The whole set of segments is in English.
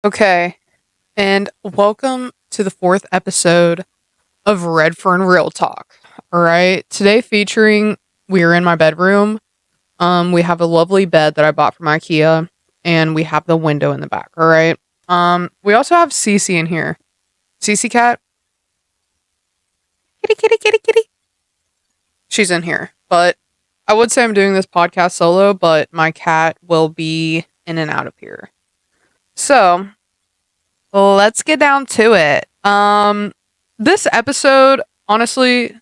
Okay, and welcome to the fourth episode of Redfern Real Talk. All right, today featuring we're in my bedroom. We have a lovely bed that I bought from IKEA, and we have the window in the back. All right. We also have CeCe in here. CeCe cat, kitty, kitty, kitty, kitty. She's in here, but I would say I'm doing this podcast solo, but my cat will be in and out of here. So let's get down to it. This episode, honestly,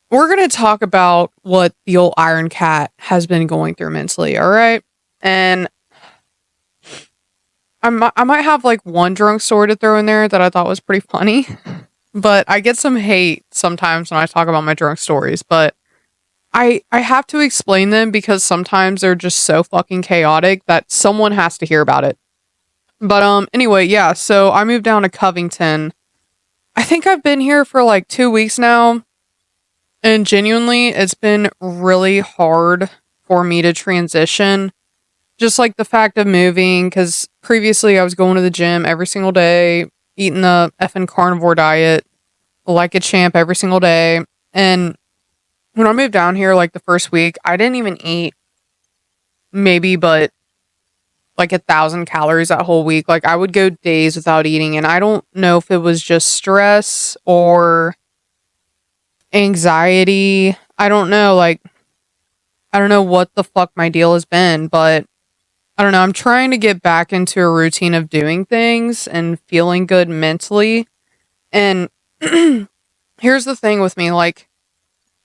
we're going to talk about what the old Iron Cat has been going through mentally, all right? And I might have like one drunk story to throw in there that I thought was pretty funny, but I get some hate sometimes when I talk about my drunk stories, but I have to explain them because sometimes they're just so fucking chaotic that someone has to hear about it. But anyway, yeah, so I moved down to Covington. I think I've been here for like 2 weeks now, and genuinely it's been really hard for me to transition. Just like the fact of moving, because previously I was going to the gym every single day, eating the effing carnivore diet like a champ every single day. And when I moved down here, like the first week, I didn't even eat maybe but like 1,000 calories that whole week. Like I would go days without eating, and I don't know if it was just stress or anxiety. I don't know. Like, I don't know what the fuck my deal has been, but I don't know. I'm trying to get back into a routine of doing things and feeling good mentally. And here's the thing with me, like,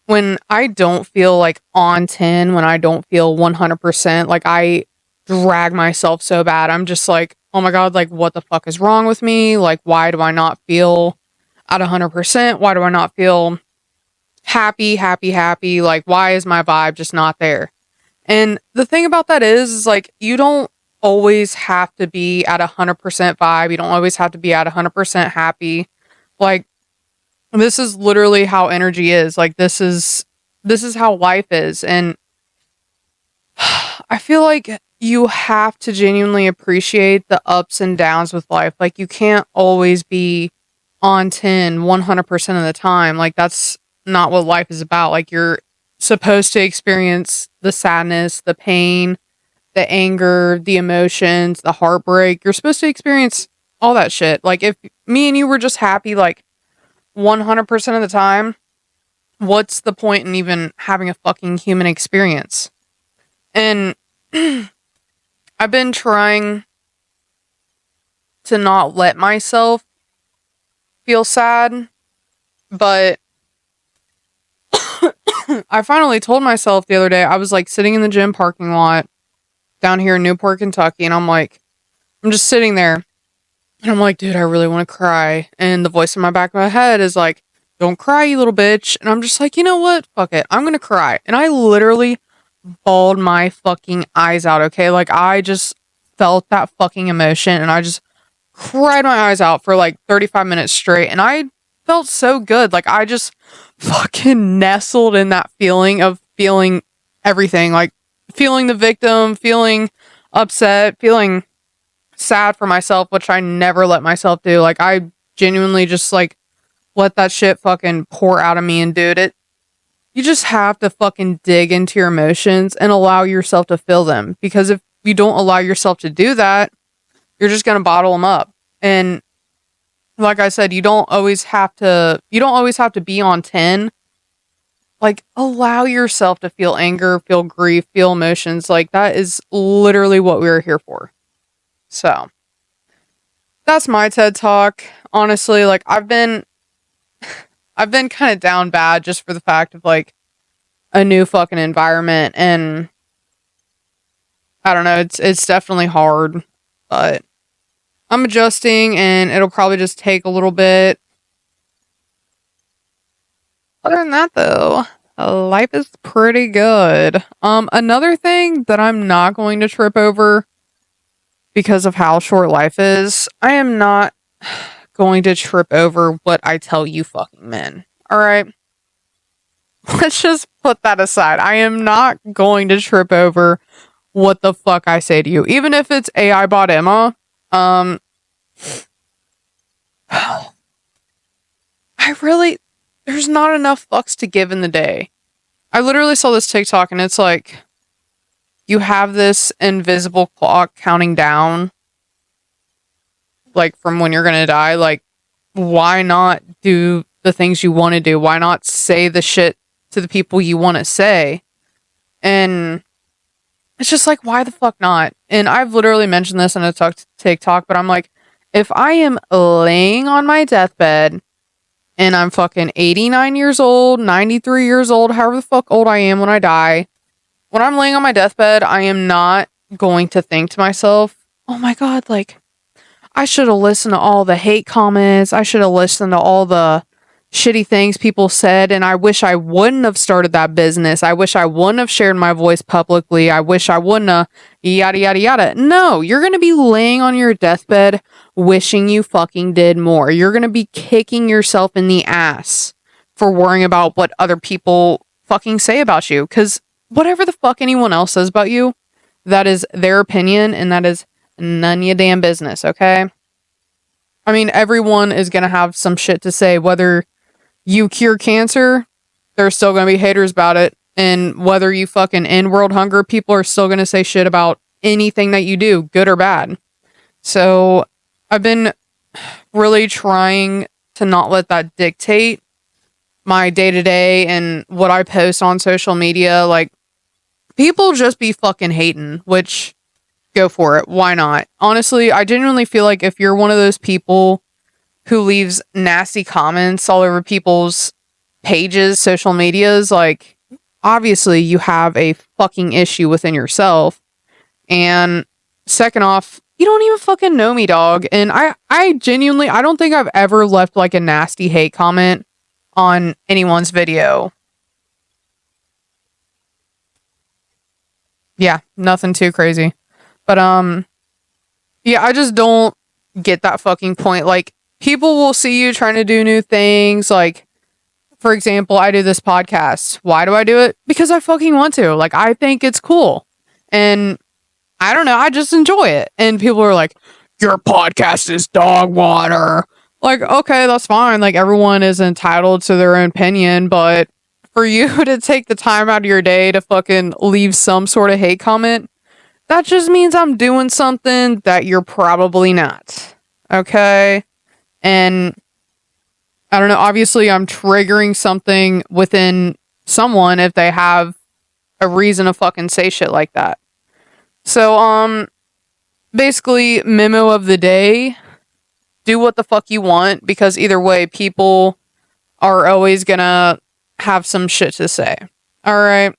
when I don't feel like on 10, when I don't feel 100%, like I drag myself so bad. I'm just like, oh my God, like what the fuck is wrong with me? Like, why do I not feel at 100%? Why do I not feel happy? Like, why is my vibe just not there? And the thing about that is like, you don't always have to be at 100% vibe. You don't always have to be at 100% happy. Like, this is literally how energy is. Like, this is how life is. And I feel like you have to genuinely appreciate the ups and downs with life. Like, you can't always be on 10 100% of the time. Like, that's not what life is about. Like, you're supposed to experience the sadness, the pain, the anger, the emotions, the heartbreak. You're supposed to experience all that shit. Like, if me and you were just happy like 100% of the time, what's the point in even having a fucking human experience? And I've been trying to not let myself feel sad, but I finally told myself the other day. I was like sitting in the gym parking lot down here in Newport, Kentucky, and I'm just sitting there, and I'm like, dude, I really want to cry. And the voice in my back of my head is like, don't cry, you little bitch. And I'm just like, you know what? Fuck it. I'm gonna cry. And I literally bawled my fucking eyes out, okay? Like, I just felt that fucking emotion, and I just cried my eyes out for like 35 minutes straight, and I felt so good. Like, I just fucking nestled in that feeling of feeling everything, like feeling the victim, feeling upset, feeling sad for myself, which I never let myself do. Like, I genuinely just like let that shit fucking pour out of me. And dude, you just have to fucking dig into your emotions and allow yourself to feel them, because if you don't allow yourself to do that, you're just going to bottle them up. And like I said, you don't always have to be on 10. Like, allow yourself to feel anger, feel grief, feel emotions. Like, that is literally what we're here for. So, that's my TED Talk. Honestly, like, I've been kind of down bad just for the fact of like a new fucking environment, and I don't know, it's definitely hard, but I'm adjusting, and it'll probably just take a little bit. Other than that, though, life is pretty good. Another thing that I'm not going to trip over because of how short life is, I am not going to trip over what I tell you fucking men. All right? Let's just put that aside. I am not going to trip over what the fuck I say to you. Even if it's AI bot Emma, Um, there's not enough fucks to give in the day. I literally saw this TikTok and it's like, you have this invisible clock counting down, like from when you're gonna die. Like, why not do the things you want to do? Why not say the shit to the people you want to say? And it's just like, why the fuck not? And I've literally mentioned this in a TikTok, but I'm like, if I am laying on my deathbed and I'm fucking 89 years old, 93 years old, however the fuck old I am when I die, when I'm laying on my deathbed, I am not going to think to myself, oh my God, like, I should have listened to all the hate comments. I should have listened to all the shitty things people said. And I wish I wouldn't have started that business. I wish I wouldn't have shared my voice publicly. I wish I wouldn't have yada, yada, yada. No, you're going to be laying on your deathbed wishing you fucking did more. You're going to be kicking yourself in the ass for worrying about what other people fucking say about you. Because whatever the fuck anyone else says about you, that is their opinion and that is none of your damn business, okay? I mean, everyone is going to have some shit to say. Whether you cure cancer, there's still going to be haters about it. And whether you fucking end world hunger, people are still going to say shit about anything that you do, good or bad. So I've been really trying to not let that dictate my day-to-day and what I post on social media. Like, people just be fucking hating, which... go for it. Why not? Honestly, I genuinely feel like if you're one of those people who leaves nasty comments all over people's pages, social medias, like, obviously you have a fucking issue within yourself. And second off, you don't even fucking know me, dog. And I genuinely, I don't think I've ever left like a nasty hate comment on anyone's video. Yeah, nothing too crazy. But, yeah, I just don't get that fucking point. Like, people will see you trying to do new things. Like, for example, I do this podcast. Why do I do it? Because I fucking want to. Like, I think it's cool. And I don't know, I just enjoy it. And people are like, your podcast is dog water. Like, okay, that's fine. Like, everyone is entitled to their own opinion. But for you to take the time out of your day to fucking leave some sort of hate comment, that just means I'm doing something that you're probably not. Okay? And I don't know, obviously I'm triggering something within someone if they have a reason to fucking say shit like that. So, basically, memo of the day, do what the fuck you want, because either way, people are always gonna have some shit to say. Alright.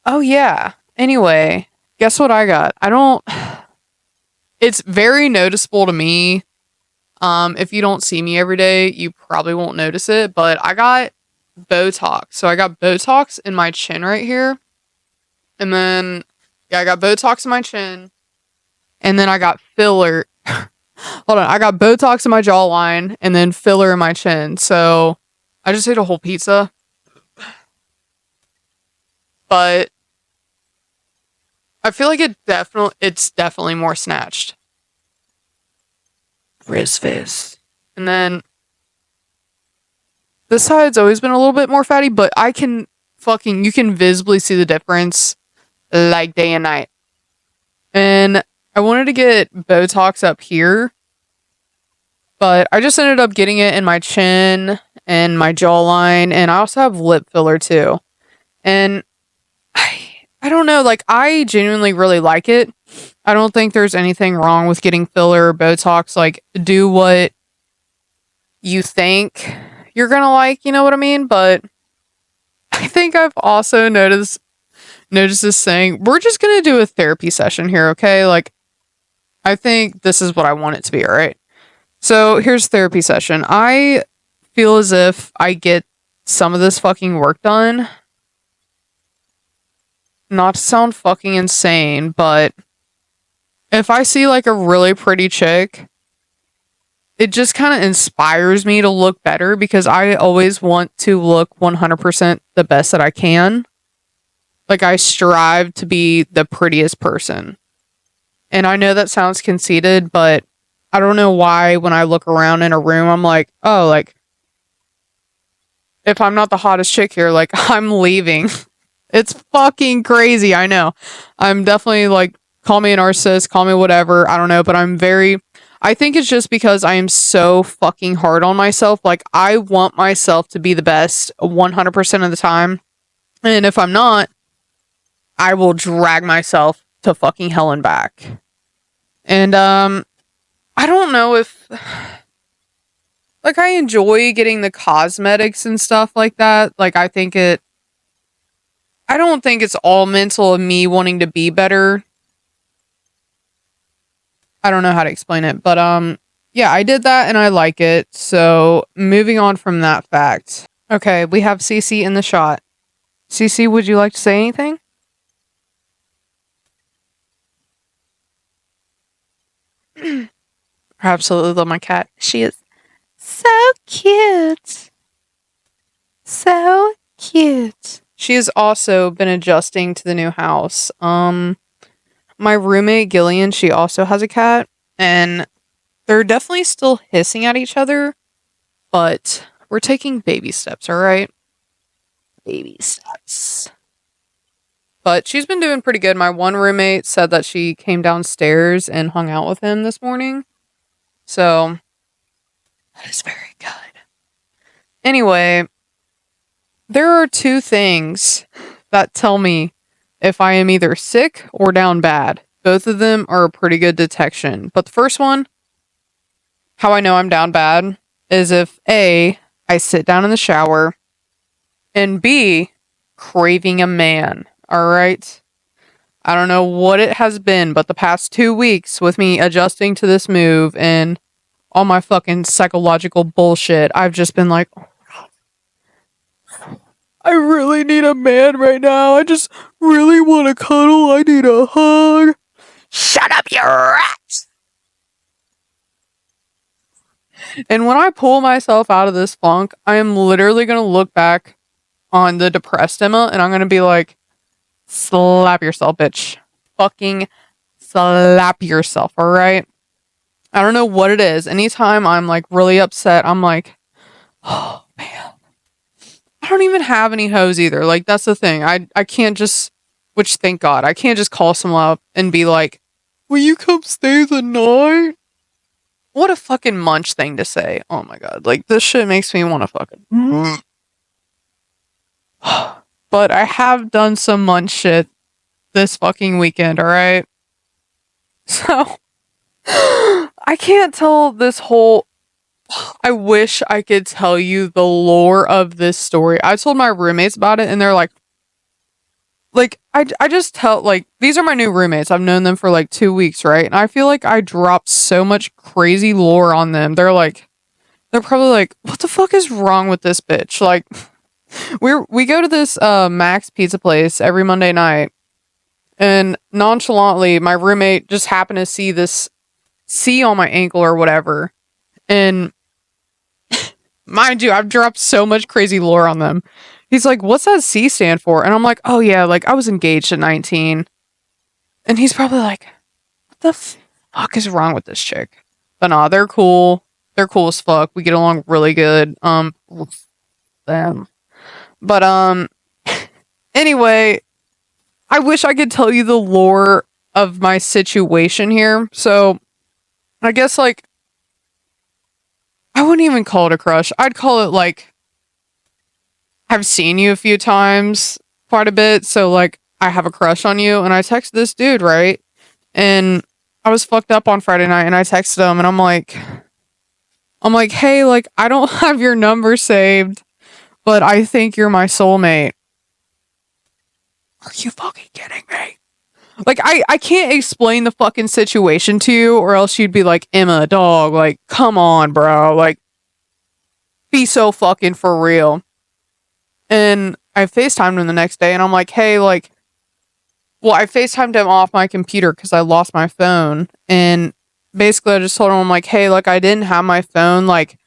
Oh yeah. Anyway, guess what I got? It's very noticeable to me. If you don't see me every day, you probably won't notice it, but I got Botox. So I got Botox in my chin right here. And then, yeah, I got Botox in my chin. And then I got filler. Hold on. I got Botox in my jawline and then filler in my chin. So I just ate a whole pizza. But I feel like it's definitely more snatched. Fizz. And then this side's always been a little bit more fatty, but you can visibly see the difference like day and night. And I wanted to get Botox up here, but I just ended up getting it in my chin and my jawline, and I also have lip filler too. And I don't know, like, I genuinely really like it. I don't think there's anything wrong with getting filler or Botox. Like, do what you think you're gonna like, you know what I mean? But I think I've also noticed this thing. We're just gonna do a therapy session here, okay? Like, I think this is what I want it to be, alright? So, here's therapy session. I feel as if I get some of this fucking work done. Not to sound fucking insane, but if I see like a really pretty chick, it just kind of inspires me to look better because I always want to look 100% the best that I can. Like, I strive to be the prettiest person. And I know that sounds conceited, but I don't know why when I look around in a room, I'm like, oh, like, if I'm not the hottest chick here, like, I'm leaving. It's fucking crazy. I know. I'm definitely like, call me a narcissist, call me whatever. I don't know, but I think it's just because I am so fucking hard on myself. Like, I want myself to be the best 100% of the time. And if I'm not, I will drag myself to fucking hell and back. And, I don't know if, like, I enjoy getting the cosmetics and stuff like that. Like, I don't think it's all mental of me wanting to be better. I don't know how to explain it, but yeah, I did that and I like it. So moving on from that fact. Okay, we have CeCe in the shot. CeCe, would you like to say anything? I absolutely love my cat. She is so cute. So cute. She has also been adjusting to the new house. My roommate Gillian, she also has a cat, and they're definitely still hissing at each other, but we're taking baby steps, all right? Baby steps. But she's been doing pretty good. My one roommate said that she came downstairs and hung out with him this morning. So, that is very good. Anyway, there are two things that tell me if I am either sick or down bad. Both of them are a pretty good detection. But the first one, how I know I'm down bad, is if A, I sit down in the shower, and B, craving a man. Alright? I don't know what it has been, but the past 2 weeks with me adjusting to this move and all my fucking psychological bullshit, I've just been like, I really need a man right now. I just really want to cuddle. I need a hug. Shut up, you rat! And when I pull myself out of this funk, I am literally going to look back on the depressed Emma and I'm going to be like, slap yourself, bitch. Fucking slap yourself, alright? I don't know what it is. Anytime I'm like really upset, I'm like, oh man. I don't even have any hoes either. Like, that's the thing. I can't just, which thank God, I can't just call someone up and be like, will you come stay the night? What a fucking munch thing to say. Oh my God. Like, this shit makes me want to fucking. But I have done some munch shit this fucking weekend, alright? So, I can't tell this whole. I wish I could tell you the lore of this story. I told my roommates about it and they're like, I just tell, like, these are my new roommates. I've known them for like 2 weeks, right? And I feel like I dropped so much crazy lore on them. They're probably like, what the fuck is wrong with this bitch? Like, we go to this Max pizza place every Monday night, and nonchalantly, my roommate just happened to see this C on my ankle or whatever. And mind you, I've dropped so much crazy lore on them. He's like, what's that C stand for? And I'm like, oh yeah, like I was engaged at 19. And he's probably like, what the fuck is wrong with this chick? But nah, they're cool. They're cool as fuck. We get along really good. With them. But anyway, I wish I could tell you the lore of my situation here. So I guess like I wouldn't even call it a crush. I'd call it like I've seen you a few times, quite a bit, so like I have a crush on you. And I texted this dude, right? And I was fucked up on Friday night and I texted him and I'm like, hey, like I don't have your number saved, but I think you're my soulmate. Are you fucking kidding me? Like I can't explain the fucking situation to you or else you'd be like, Emma, dog, like come on, bro, like be so fucking for real. And I FaceTimed him the next day and I'm like, hey, like, well, I FaceTimed him off my computer because I lost my phone. And basically I just told him, I'm like, hey, like, I didn't have my phone. Like,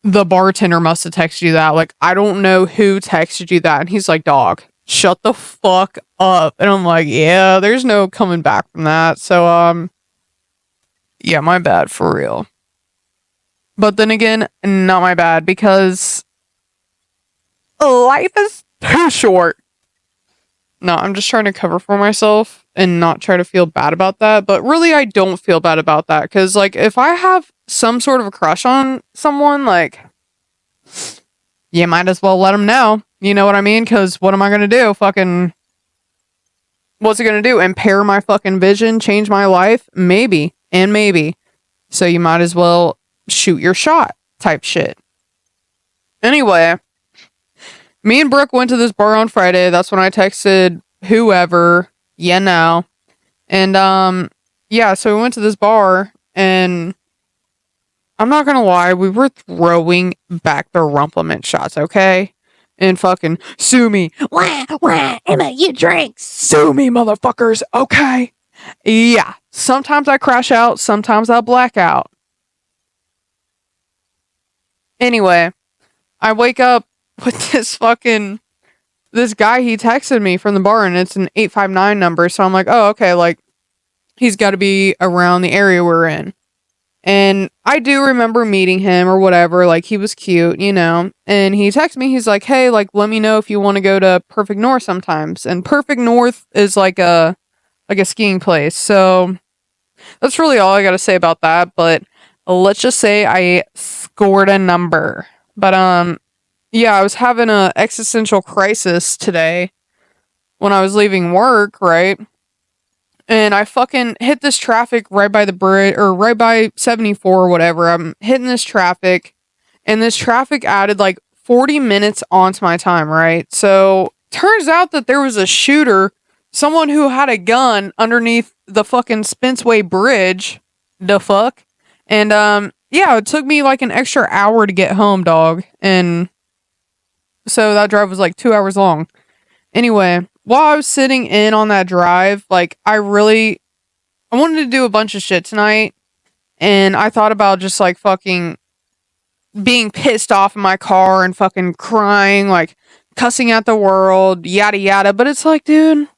the bartender must have texted you that. Like, I don't know who texted you that. And he's like, dog, shut the fuck up. And I'm like, yeah, there's no coming back from that. So, yeah, my bad for real. But then again, not my bad because life is too short. No, I'm just trying to cover for myself and not try to feel bad about that. But really, I don't feel bad about that because, like, if I have some sort of a crush on someone, like, you might as well let them know. You know what I mean? Because what am I going to do? Fucking, what's it going to do? Impair my fucking vision? Change my life? Maybe. And maybe. So you might as well shoot your shot type shit. Anyway, me and Brooke went to this bar on Friday. That's when I texted whoever, you know. And, yeah, so we went to this bar and I'm not gonna lie, we were throwing back the rumplement shots, okay? And fucking, sue me. Wah, wah, Emma, you drink. Sue me, motherfuckers, okay? Yeah, sometimes I crash out, sometimes I black out. Anyway, I wake up with this guy, he texted me from the bar and it's an 859 number. So I'm like, oh, okay, like, he's got to be around the area we're in. And I do remember meeting him or whatever. Like, he was cute, you know. And he texted me. He's like, hey, like, let me know if you want to go to Perfect North sometimes. And Perfect North is like a skiing place. So that's really all I got to say about that. But let's just say I scored a number. But, yeah, I was having a existential crisis today when I was leaving work, right? And I fucking hit this traffic right by the bridge, or right by 74 or whatever. I'm hitting this traffic, and this traffic added like 40 minutes onto my time, right? So, turns out that there was a shooter, someone who had a gun underneath the fucking Spenceway Bridge. The fuck? And, yeah, it took me like an extra hour to get home, dog. And so that drive was like 2 hours long. Anyway, while I was sitting in on that drive, like, I wanted to do a bunch of shit tonight. And I thought about just like fucking being pissed off in my car and fucking crying, like cussing at the world, yada yada. But it's like, dude,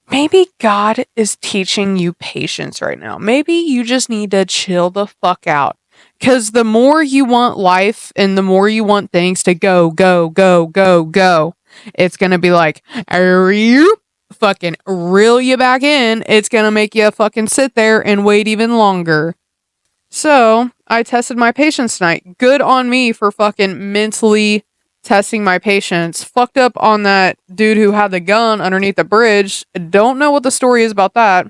maybe God is teaching you patience right now. Maybe you just need to chill the fuck out. Because the more you want life and the more you want things to go, go, go, go, go, it's going to be like, fucking reel you back in. It's going to make you fucking sit there and wait even longer. So I tested my patience tonight. Good on me for fucking mentally testing my patience. Fucked up on that dude who had the gun underneath the bridge. Don't know what the story is about that.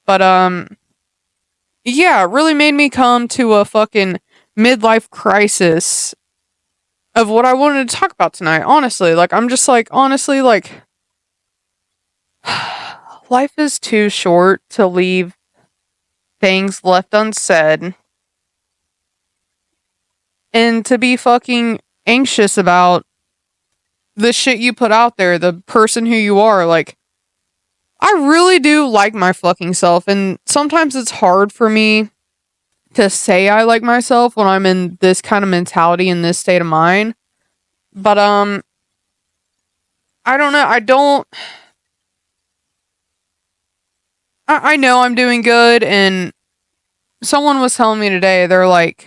But, yeah, it really made me come to a fucking midlife crisis of what I wanted to talk about tonight. Honestly, like, I'm just like, honestly, like, life is too short to leave things left unsaid and to be fucking anxious about the shit you put out there, the person who you are. Like, I really do like my fucking self, and sometimes it's hard for me to say I like myself when I'm in this kind of mentality, in this state of mind. But, I don't know. I know I'm doing good, and someone was telling me today, they're like,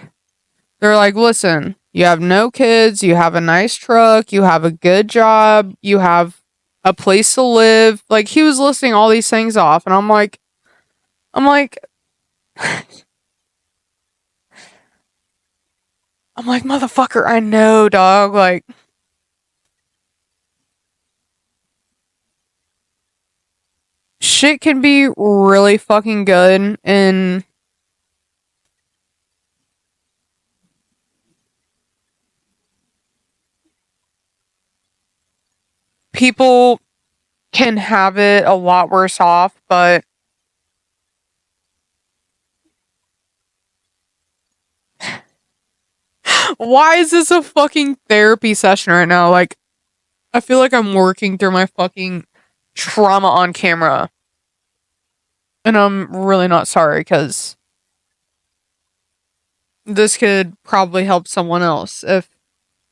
listen, you have no kids, you have a nice truck, you have a good job, you have a place to live. Like, he was listing all these things off, and I'm like, I'm like, motherfucker, I know, dog. Like, shit can be really fucking good, and people can have it a lot worse off, but why is this a fucking therapy session right now? Like, I feel like I'm working through my fucking trauma on camera. And I'm really not sorry, because this could probably help someone else if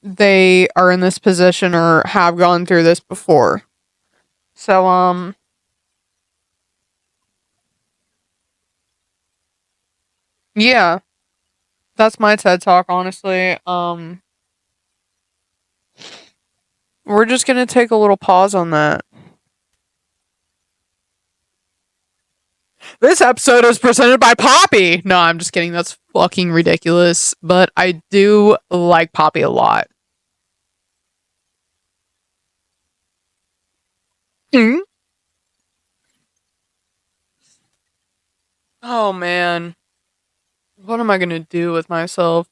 they are in this position or have gone through this before. So, yeah, that's my TED Talk, honestly. We're just gonna take a little pause on that. This episode is presented by Poppy. No, I'm just kidding. That's fucking ridiculous. But I do like Poppy a lot. Mm? Oh man. What am I gonna do with myself?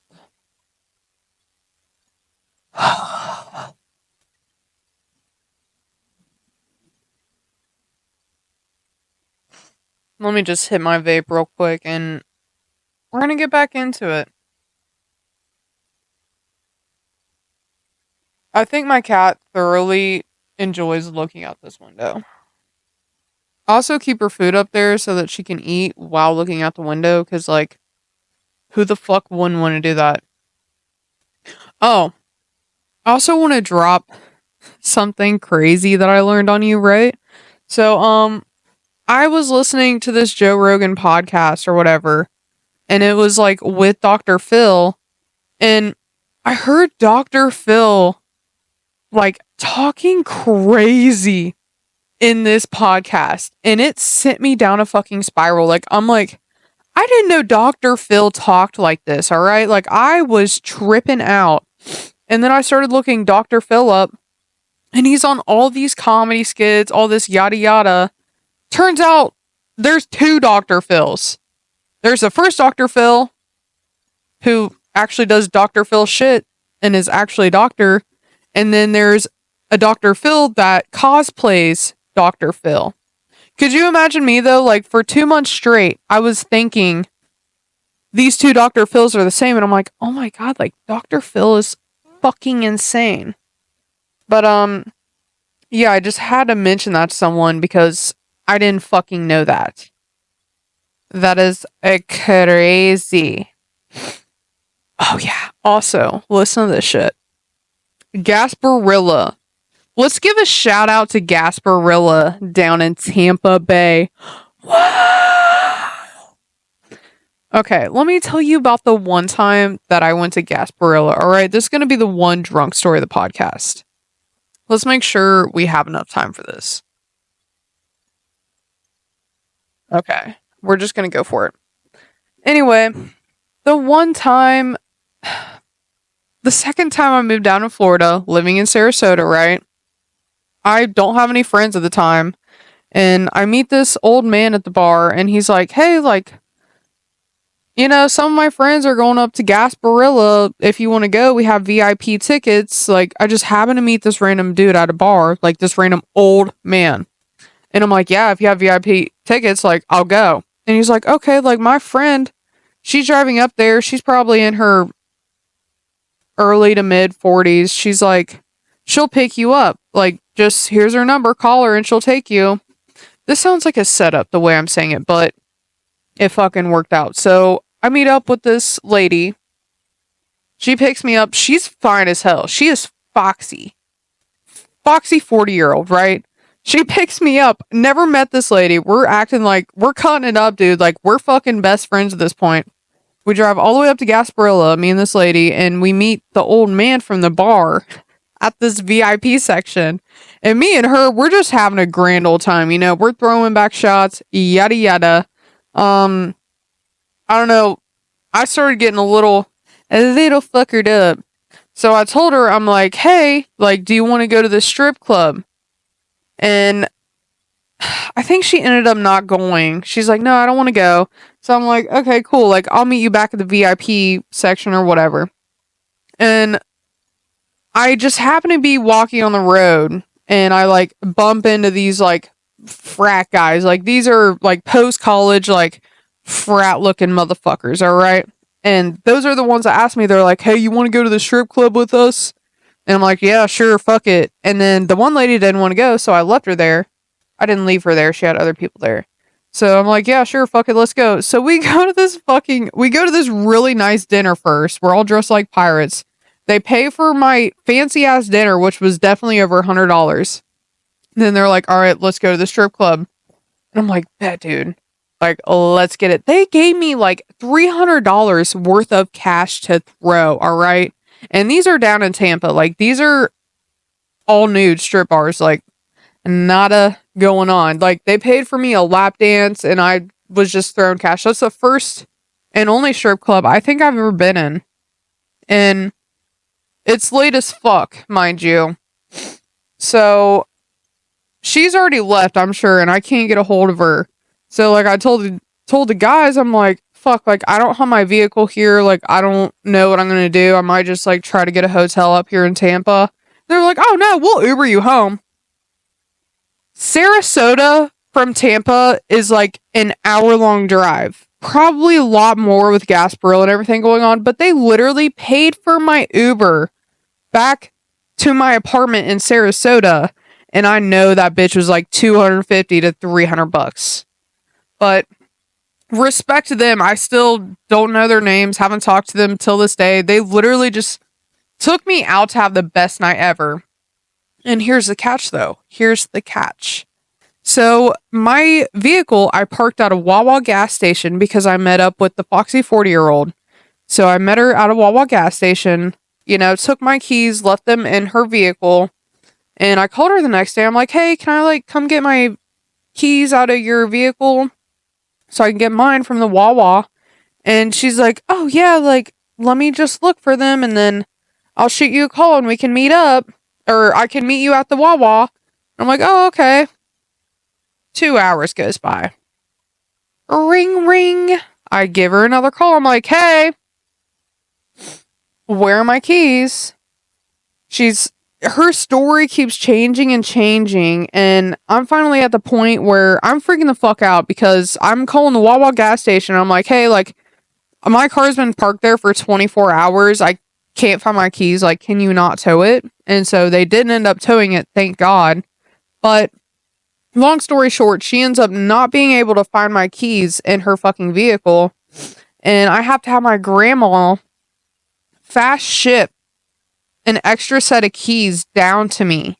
Let me just hit my vape real quick and we're gonna get back into it. I think my cat thoroughly enjoys looking out this window. Also, keep her food up there so that she can eat while looking out the window, because, like, who the fuck wouldn't want to do that? Oh, I also want to drop something crazy that I learned on you, right? So, I was listening to this Joe Rogan podcast or whatever, and it was like with Dr. Phil, and I heard Dr. Phil like talking crazy in this podcast, and it sent me down a fucking spiral. Like, I'm like, I didn't know Dr. Phil talked like this, all right? Like, I was tripping out. And then I started looking Dr. Phil up, and he's on all these comedy skits, all this yada yada. Turns out there's two Dr. Phils. There's the first Dr. Phil, who actually does Dr. Phil shit and is actually a doctor. And then there's a Dr. Phil that cosplays Dr. Phil. Could you imagine me though? Like, for 2 months straight, I was thinking these two Dr. Phils are the same. And I'm like, oh my God, like Dr. Phil is fucking insane. But, yeah, I just had to mention that to someone because I didn't fucking know that. That is crazy. Oh yeah. Also, listen to this shit. Gasparilla. Let's give a shout out to Gasparilla down in Tampa Bay. Wow. Okay, let me tell you about the one time that I went to Gasparilla. All right, this is going to be the one drunk story of the podcast. Let's make sure we have enough time for this. Okay, we're just going to go for it. Anyway, the one time, the second time I moved down to Florida, living in Sarasota, right? I don't have any friends at the time. And I meet this old man at the bar, and he's like, hey, like, you know, some of my friends are going up to Gasparilla. If you want to go, we have VIP tickets. Like, I just happened to meet this random dude at a bar, like this random old man. And I'm like, yeah, if you have VIP tickets, like, I'll go. And he's like, okay, like, my friend, she's driving up there. She's probably in her early to mid 40s. She's like, she'll pick you up. Like, just here's her number, call her and she'll take you. This sounds like a setup the way I'm saying it, but it fucking worked out. So I meet up with this lady. She picks me up. She's fine as hell. She is foxy. Foxy 40-year-old, right? She picks me up. Never met this lady. We're acting like we're cutting it up, dude. Like, we're fucking best friends at this point. We drive all the way up to Gasparilla, me and this lady, and we meet the old man from the bar at this VIP section. And me and her, we're just having a grand old time. You know, we're throwing back shots, yada yada. I don't know. I started getting a little fuckered up. So I told her, I'm like, hey, like, do you want to go to the strip club? And I think she ended up not going. She's like, no, I don't want to go. So I'm like, okay, cool. Like, I'll meet you back at the VIP section or whatever. And I just happen to be walking on the road and I like bump into these like frat guys. Like, these are like post-college, like frat looking motherfuckers. All right. And those are the ones that asked me, they're like, hey, you want to go to the strip club with us? And I'm like, yeah, sure, fuck it. And then the one lady didn't want to go, so I left her there. I didn't leave her there. She had other people there. So I'm like, yeah, sure, fuck it, let's go. So we go to this really nice dinner first. We're all dressed like pirates. They pay for my fancy ass dinner, which was definitely over $100. Then they're like, all right, let's go to the strip club. And I'm like, bet, dude. Like, let's get it. They gave me like $300 worth of cash to throw, all right? And these are down in Tampa. Like, these are all nude strip bars. Like, nada going on. Like, they paid for me a lap dance and I was just throwing cash. That's the first and only strip club I think I've ever been in. And it's late as fuck, mind you. So she's already left, I'm sure, and I can't get a hold of her. So like I told the guys, I'm like, fuck, like I don't have my vehicle here, like I don't know what I'm gonna do. I might just like try to get a hotel up here in Tampa. They're like, oh no, we'll Uber you home. Sarasota from Tampa is like an hour-long drive. Probably a lot more with Gasparilla and everything going on, but they literally paid for my Uber back to my apartment in Sarasota, and I know that bitch was like $250 to $300. But respect to them, I still don't know their names, haven't talked to them till this day. They literally just took me out to have the best night ever. And here's the catch though. Here's the catch. So my vehicle, I parked at a Wawa gas station because I met up with the foxy 40-year-old. So I met her at a Wawa gas station, you know, took my keys, left them in her vehicle. And I called her the next day. I'm like, hey, can I like come get my keys out of your vehicle so I can get mine from the Wawa? And she's like, oh yeah, like let me just look for them and then I'll shoot you a call and we can meet up. Or I can meet you at the Wawa. I'm like, oh, okay. 2 hours goes by. Ring, ring. I give her another call. I'm like, hey, where are my keys? Her story keeps changing and changing. And I'm finally at the point where I'm freaking the fuck out because I'm calling the Wawa gas station. I'm like, hey, like, my car's been parked there for 24 hours. I can't find my keys. Like, can you not tow it? And so they didn't end up towing it, thank God. But long story short, she ends up not being able to find my keys in her fucking vehicle. And I have to have my grandma fast ship an extra set of keys down to me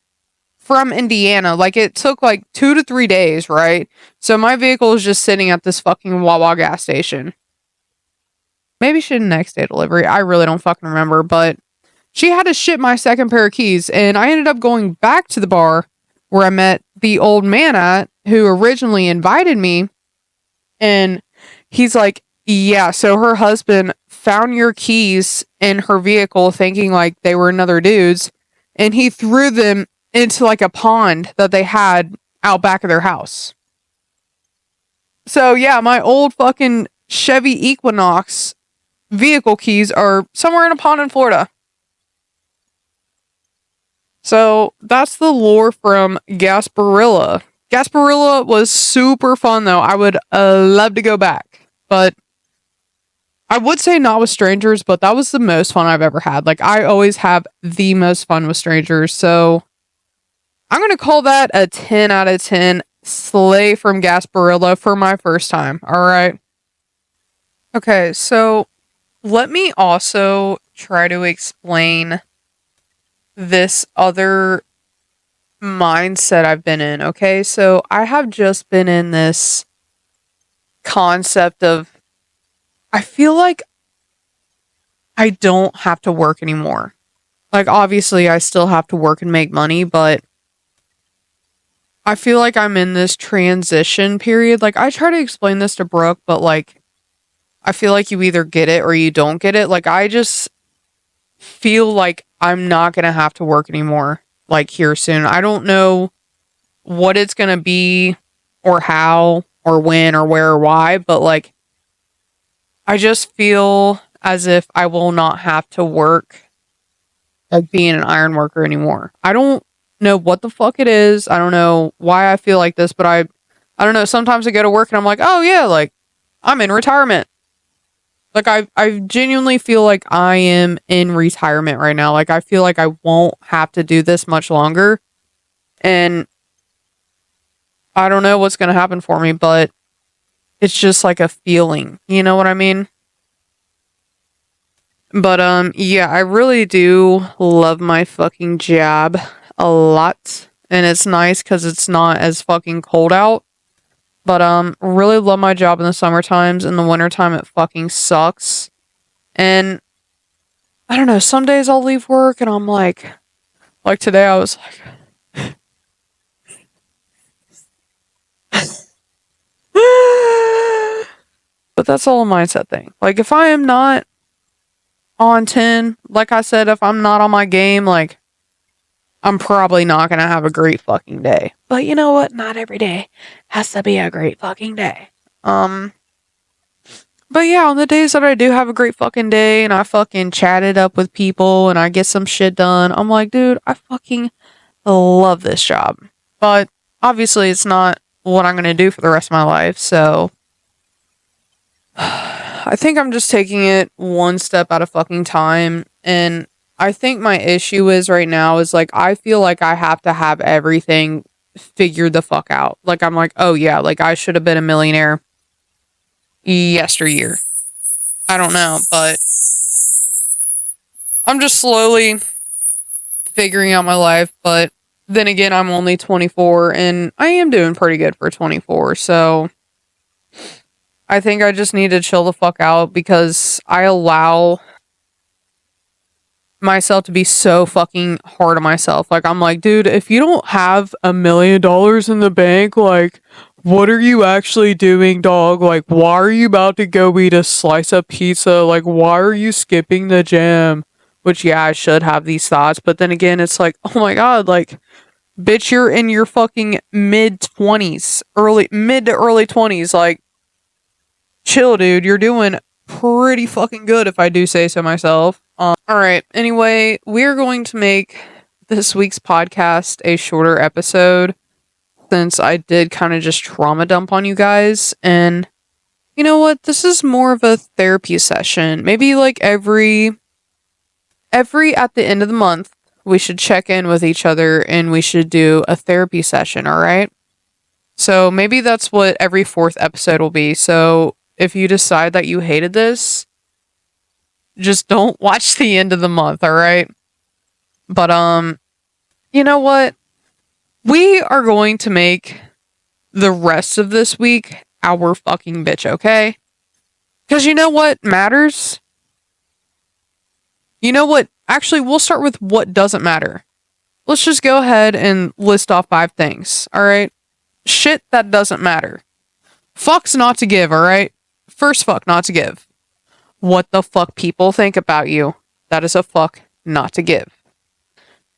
from Indiana. Like, it took like 2 to 3 days, right? So my vehicle is just sitting at this fucking Wawa gas station. Maybe she did next day delivery. I really don't fucking remember, but she had to ship my second pair of keys, and I ended up going back to the bar where I met the old man at, who originally invited me, and he's like, yeah, so her husband found your keys in her vehicle thinking like they were another dude's, and he threw them into like a pond that they had out back of their house. So yeah, my old fucking Chevy Equinox vehicle keys are somewhere in a pond in Florida. So that's the lore from Gasparilla. Gasparilla was super fun though. I would love to go back, but I would say not with strangers, but that was the most fun I've ever had. Like, I always have the most fun with strangers. So I'm going to call that a 10 out of 10 slay from Gasparilla for my first time. All right. Okay. So let me also try to explain this other mindset I've been in. Okay. So I have just been in this concept of, I feel like I don't have to work anymore. Like, obviously I still have to work and make money, but I feel like I'm in this transition period. Like, I try to explain this to Brooke, but like, I feel like you either get it or you don't get it. Like, I just feel like I'm not going to have to work anymore, like, here soon. I don't know what it's going to be or how or when or where or why, but like, I just feel as if I will not have to work like being an iron worker anymore. I don't know what the fuck it is. I don't know why I feel like this, but I don't know. Sometimes I go to work and I'm like, oh yeah, like I'm in retirement. Like, I genuinely feel like I am in retirement right now. Like, I feel like I won't have to do this much longer. And I don't know what's going to happen for me, but it's just like a feeling. You know what I mean? But yeah, I really do love my fucking job a lot. And it's nice because it's not as fucking cold out. But really love my job in the summer times. In the wintertime it fucking sucks. And I don't know, some days I'll leave work and I'm like today I was like but that's all a mindset thing. Like if I am not on 10, like I said, if I'm not on my game, like I'm probably not gonna have a great fucking day. But you know what? Not every day has to be a great fucking day. Um, but yeah, on the days that I do have a great fucking day and I fucking chat it up with people and I get some shit done, I'm like, dude, I fucking love this job. But obviously, it's not what I'm gonna do for the rest of my life. So I think I'm just taking it one step at a fucking time. And I think my issue is right now is like, I feel like I have to have everything figured the fuck out. Like, I'm like, oh yeah, like I should have been a millionaire yesteryear. I don't know, but I'm just slowly figuring out my life. But then again, I'm only 24 and I am doing pretty good for 24. So I think I just need to chill the fuck out because I allow myself to be so fucking hard on myself. Like, I'm like, dude, if you don't have $1 million in the bank, like, what are you actually doing, dog? Like, why are you about to go eat a slice of pizza? Like, why are you skipping the gym? Which, yeah, I should have these thoughts. But then again, it's like, oh my God, like, bitch, you're in your fucking mid 20s, mid to early 20s. Like, chill, dude. You're doing pretty fucking good if I do say so myself. All right. Anyway, we're going to make this week's podcast a shorter episode since I did kind of just trauma dump on you guys. And you know what? This is more of a therapy session. Maybe like every at the end of the month, we should check in with each other and we should do a therapy session, all right? So maybe that's what every fourth episode will be. So if you decide that you hated this, just don't watch the end of the month, all right? But you know what? We are going to make the rest of this week our fucking bitch, okay? Cuz you know what matters? You know what? Actually, we'll start with what doesn't matter. Let's just go ahead and list off 5 things, all right? Shit that doesn't matter. Fucks not to give, all right? First fuck not to give. What the fuck people think about you. That is a fuck not to give.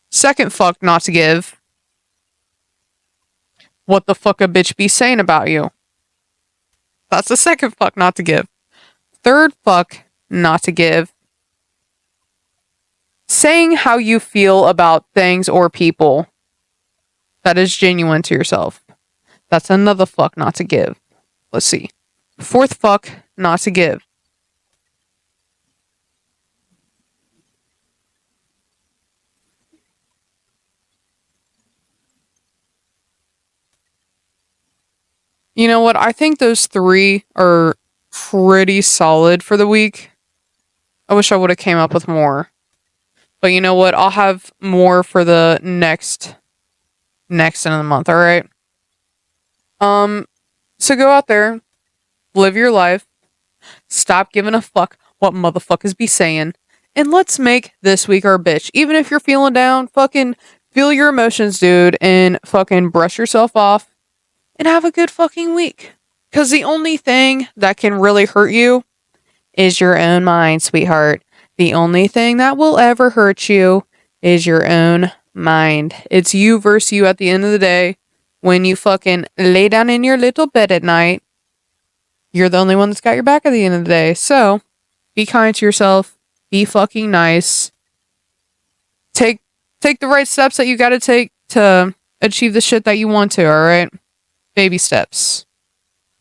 Second fuck not to give. What the fuck a bitch be saying about you. That's the second fuck not to give. Third fuck not to give. Saying how you feel about things or people that is genuine to yourself. That's another fuck not to give. Let's see. Fourth fuck not to give. You know what? I think those 3 are pretty solid for the week. I wish I would have came up with more. But you know what? I'll have more for the next end of the month, all right? So go out there, live your life, stop giving a fuck what motherfuckers be saying, and let's make this week our bitch. Even if you're feeling down, fucking feel your emotions, dude, and fucking brush yourself off and have a good fucking week. Because the only thing that can really hurt you is your own mind, sweetheart. The only thing that will ever hurt you is your own mind. It's you versus you at the end of the day. When you fucking lay down in your little bed at night, you're the only one that's got your back at the end of the day. So, be kind to yourself. Be fucking nice. Take the right steps that you gotta take to achieve the shit that you want to, alright? Baby steps.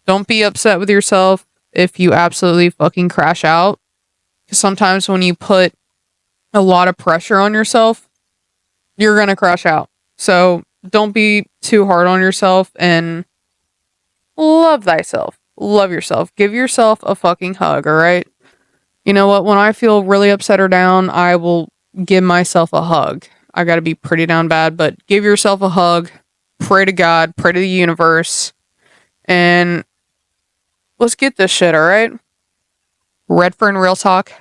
Don't be upset with yourself if you absolutely fucking crash out. Because sometimes when you put a lot of pressure on yourself, you're gonna crash out. So don't be too hard on yourself and love thyself. Love yourself. Give yourself a fucking hug, alright? You know what? When I feel really upset or down, I will give myself a hug. I got to be pretty down bad, but give yourself a hug. Pray to God, pray to the universe, and let's get this shit, all right? Redfern Real Talk